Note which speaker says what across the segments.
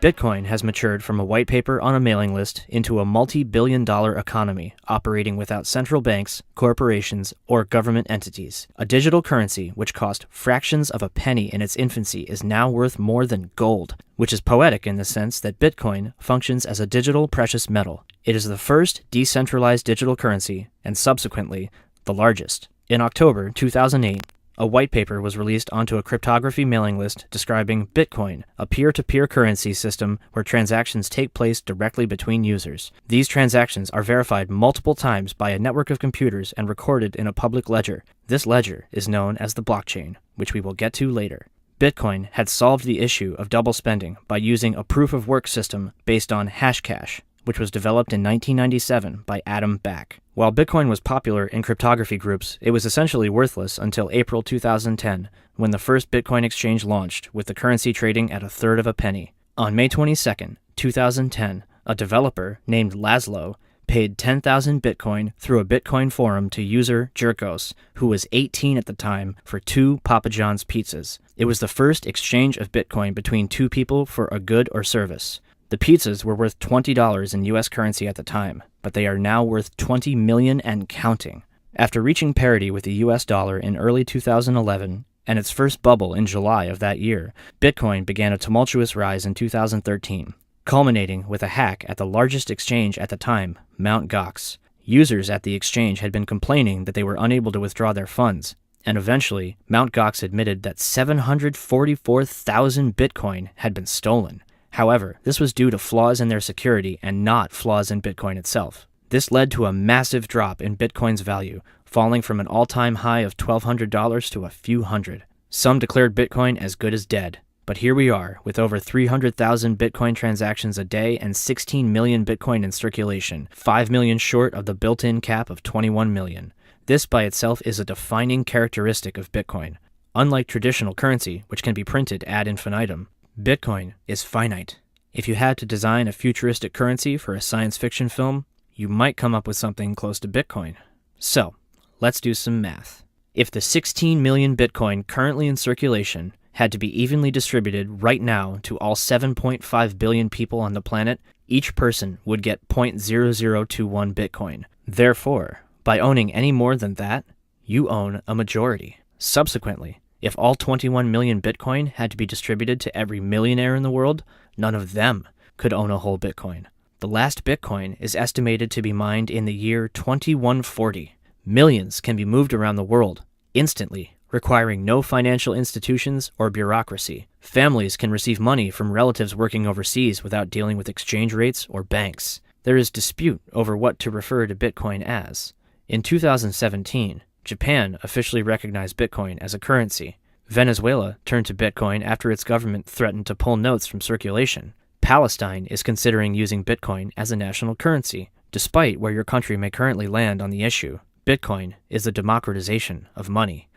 Speaker 1: Bitcoin has matured from a white paper on a mailing list into a multi-billion-dollar economy operating without central banks, corporations, or government entities. A digital currency which cost fractions of a penny in its infancy is now worth more than gold, which is poetic in the sense that Bitcoin functions as a digital precious metal. It is the first decentralized digital currency, and subsequently, the largest. In October 2008, a white paper was released onto a cryptography mailing list describing Bitcoin, a peer-to-peer currency system where transactions take place directly between users. These transactions are verified multiple times by a network of computers and recorded in a public ledger. This ledger is known as the blockchain, which we will get to later. Bitcoin had solved the issue of double spending by using a proof-of-work system based on Hashcash, which was developed in 1997 by Adam Back. While Bitcoin was popular in cryptography groups, it was essentially worthless until April 2010, when the first Bitcoin exchange launched, with the currency trading at a third of a penny. On May 22, 2010, a developer named Laszlo paid 10,000 Bitcoin through a Bitcoin forum to user Jerkos, who was 18 at the time, for 2 Papa John's pizzas. It was the first exchange of Bitcoin between 2 people for a good or service. The pizzas were worth $20 in US currency at the time, but they are now worth $20 million and counting. After reaching parity with the US dollar in early 2011 and its first bubble in July of that year, Bitcoin began a tumultuous rise in 2013, culminating with a hack at the largest exchange at the time, Mt. Gox. Users at the exchange had been complaining that they were unable to withdraw their funds, and eventually, Mt. Gox admitted that 744,000 Bitcoin had been stolen. However, this was due to flaws in their security and not flaws in Bitcoin itself. This led to a massive drop in Bitcoin's value, falling from an all-time high of $1,200 to a few hundred. Some declared Bitcoin as good as dead, but here we are, with over 300,000 Bitcoin transactions a day and 16 million Bitcoin in circulation, 5 million short of the built-in cap of 21 million. This by itself is a defining characteristic of Bitcoin. Unlike traditional currency, which can be printed ad infinitum, Bitcoin is finite. If you had to design a futuristic currency for a science fiction film, you might come up with something close to Bitcoin. So, let's do some math. If the 16 million Bitcoin currently in circulation had to be evenly distributed right now to all 7.5 billion people on the planet, each person would get 0.0021 Bitcoin. Therefore, by owning any more than that, you own a majority. Subsequently, if all 21 million Bitcoin had to be distributed to every millionaire in the world, none of them could own a whole Bitcoin. The last Bitcoin is estimated to be mined in the year 2140. Millions can be moved around the world instantly, requiring no financial institutions or bureaucracy. Families can receive money from relatives working overseas without dealing with exchange rates or banks. There is dispute over what to refer to Bitcoin as. In 2017, Japan officially recognized Bitcoin as a currency. Venezuela turned to Bitcoin after its government threatened to pull notes from circulation. Palestine is considering using Bitcoin as a national currency. Despite where your country may currently land on the issue, Bitcoin is the democratization of money.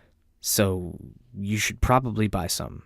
Speaker 1: So you should probably buy some.